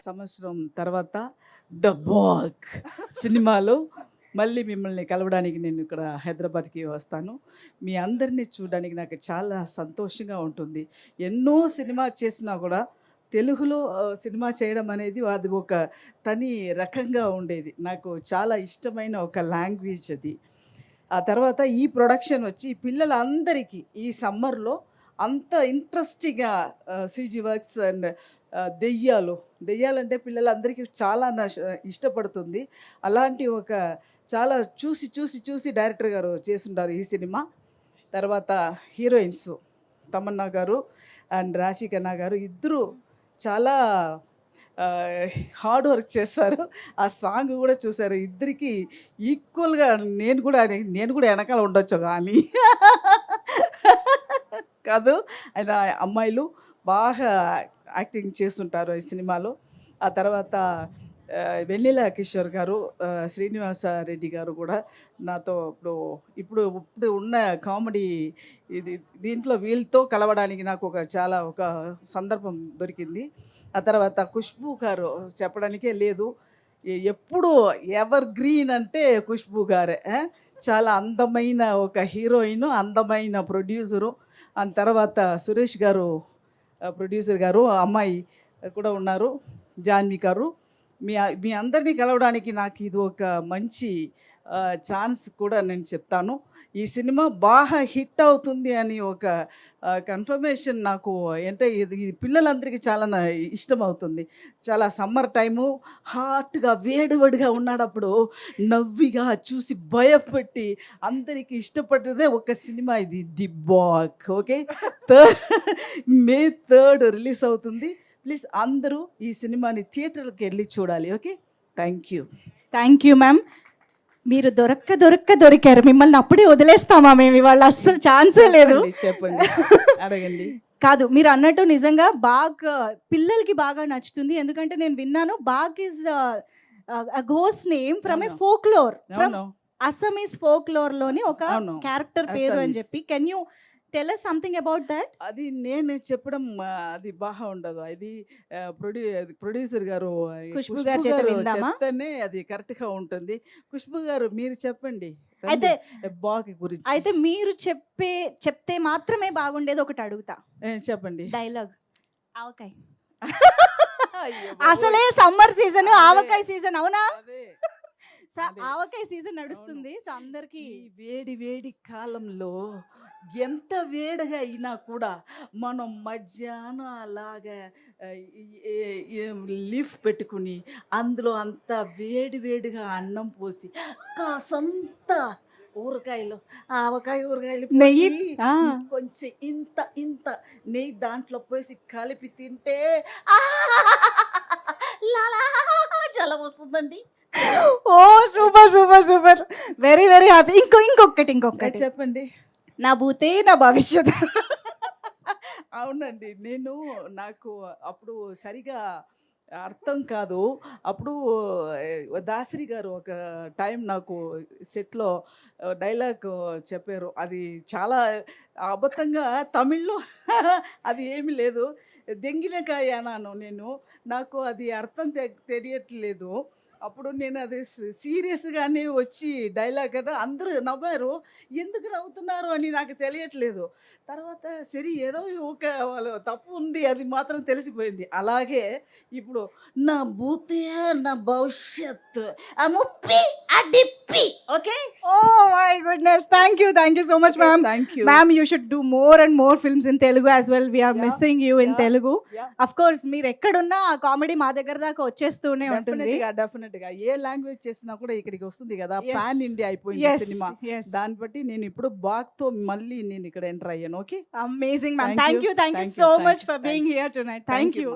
సంవత్సరం తర్వాత ద బాగ్ సినిమాలో మళ్ళీ మిమ్మల్ని కలవడానికి నేను ఇక్కడ హైదరాబాద్కి వస్తాను. మీ అందరినీ చూడడానికి నాకు చాలా సంతోషంగా ఉంటుంది. ఎన్నో సినిమా చేసినా కూడా తెలుగులో సినిమా చేయడం అనేది అది ఒక తని రకంగా ఉండేది. నాకు చాలా ఇష్టమైన ఒక లాంగ్వేజ్ అది. ఆ తర్వాత ఈ ప్రొడక్షన్ వచ్చి పిల్లలందరికీ ఈ సమ్మర్లో అంత ఇంట్రెస్టింగ్గా సీజీ వర్క్స్ అండ్ దెయ్యాలంటే పిల్లలందరికీ చాలా ఇష్టపడుతుంది. అలాంటి ఒక చాలా చూసి డైరెక్టర్ గారు చేస్తుంటారు ఈ సినిమా. తర్వాత హీరోయిన్స్ తమన్నా గారు అండ్ రాశి ఖన్నా గారు ఇద్దరు చాలా హార్డ్ వర్క్ చేస్తారు. ఆ సాంగ్ కూడా చూసారు. ఇద్దరికి ఈక్వల్గా నేను కూడా వెనకాల ఉండొచ్చు కానీ కాదు, ఆయన అమ్మాయిలు బాగా యాక్టింగ్ చేస్తుంటారు ఈ సినిమాలో. ఆ తర్వాత వెన్నెల కిషోర్ గారు, శ్రీనివాస రెడ్డి గారు కూడా నాతో ఇప్పుడు ఉన్న కామెడీ దీంట్లో వీళ్ళతో కలవడానికి నాకు ఒక సందర్భం దొరికింది. ఆ తర్వాత ఖుష్బూ గారు చెప్పడానికే లేదు, ఎప్పుడు ఎవర్ గ్రీన్ అంటే ఖుష్బూ గారే. చాలా అందమైన ఒక హీరోయిన్, అందమైన ప్రొడ్యూసరు. ఆ తర్వాత సురేష్ గారు ప్రొడ్యూసర్ గారు, అమ్మాయి కూడా ఉన్నారు జాన్వి గారు. మీ అందరినీ కలవడానికి నాకు ఇది ఒక మంచి ఛాన్స్ కూడా నేను చెప్తాను. ఈ సినిమా బాగా హిట్ అవుతుంది అని ఒక కన్ఫర్మేషన్ నాకు అంటే ఇది పిల్లలందరికీ చాలా ఇష్టమవుతుంది. చాలా సమ్మర్ టైము హాట్గా వేడిగా ఉన్నాడప్పుడు నవ్విగా చూసి భయపెట్టి అందరికీ ఇష్టపడ్డదే ఒక సినిమా ఇది, the bag. Okay, May 3 release అవుతుంది. ప్లీజ్ అందరూ ఈ సినిమాని థియేటర్కి వెళ్ళి చూడాలి. Okay, thank you ma'am. మీరు దొరికారు. మిమ్మల్ని అప్పుడే వదిలేస్తామా మేము ఇవాళ? అస్సలు ఛాన్సే లేదు. చెప్పండి, అడగండి. కాదు, మీరు అన్నట్టు నిజంగా బాగ్ పిల్లలకి బాగా నచ్చుతుంది. ఎందుకంటే నేను విన్నాను Bak is ghost name from a folklore, from Assamese folklore లోని ఒక క్యారెక్టర్ పేరు అని చెప్పి. Can you tell us something about that? అది నేను చెప్పడం అది బాగా ఉండదు. అది ప్రొడ్యూసర్ గారు ఖుష్బూ గారు చెప్తేనే అది కరెక్ట్గా ఉంటుంది. ఖుష్బూ గారు మీరు చెప్పండి అయితే బాగ్ గురించి. అయితే మీరు చెప్తే మాత్రమే బాగుండేది ఒకటి అడుగుతా. చెప్పండి. డైలాగ్ ఆవకాయ. అసలే సమ్మర్ సీజన్, ఆవకాయ సీజన్. అవునా? ఆవకాయ సీజన్ నడుస్తుంది. సో అందరికి వేడి కాలంలో ఎంత వేడిగా అయినా కూడా మనం మధ్యాహ్నం అలాగా లీఫ్ పెట్టుకుని అందులో అంత వేడిగా అన్నం పోసి కాసంత ఊరగాయలు, ఊరగాయలు నెయ్యి, కొంచెం ఇంత నెయ్యి దాంట్లో పోసి కలిపి తింటే జలం వస్తుందండి. ఓ సూపర్, వెరీ హ్యాపీ. ఇంకొకటి చెప్పండి. నా భూతే నా భవిష్యత్. అవునండి, నాకు అప్పుడు సరిగా అర్థం కాదు. అప్పుడు దాసరి గారు ఒక టైం నాకు సెట్లో డైలాగ్ చెప్పారు. అది చాలా అబద్ధంగా తమిళ్లో అది ఏమీ లేదు. దెంగిలకాయ అన్నాను నాకు అది అర్థం తెలియట్లేదు. అప్పుడు నేను అది సీరియస్గానే వచ్చి డైలాగ్ అంటే అందరూ నవ్వారు. ఎందుకు నవ్వుతున్నారు అని నాకు తెలియట్లేదు. తర్వాత సరే ఏదో ఒక వాళ్ళు తప్పు ఉంది అది మాత్రం తెలిసిపోయింది. అలాగే ఇప్పుడు నా భూతే నా భవిష్యత్తు okay. Oh my goodness, thank you so much ma'am. Ma'am, you should do more and more films in Telugu as well. We are missing you in Telugu. Of course, మీరు ఎక్కడున్నా కామెడీ మా దగ్గర దాకా వచ్చేస్తూనే ఉంటుంది. డెఫినెట్గా ఏ లాంగ్వేజ్ చేసినా కూడా ఇక్కడికి వస్తుంది కదా. పాన్ ఇండియా అయిపోయింది సినిమా. దాన్ని బట్టి నేను ఇప్పుడు బాగ్తో మళ్ళీ నేను ఇక్కడ ఎంటర్ అయ్యాను. Okay, amazing ma'am. Thank you so much for being here tonight. Thank you.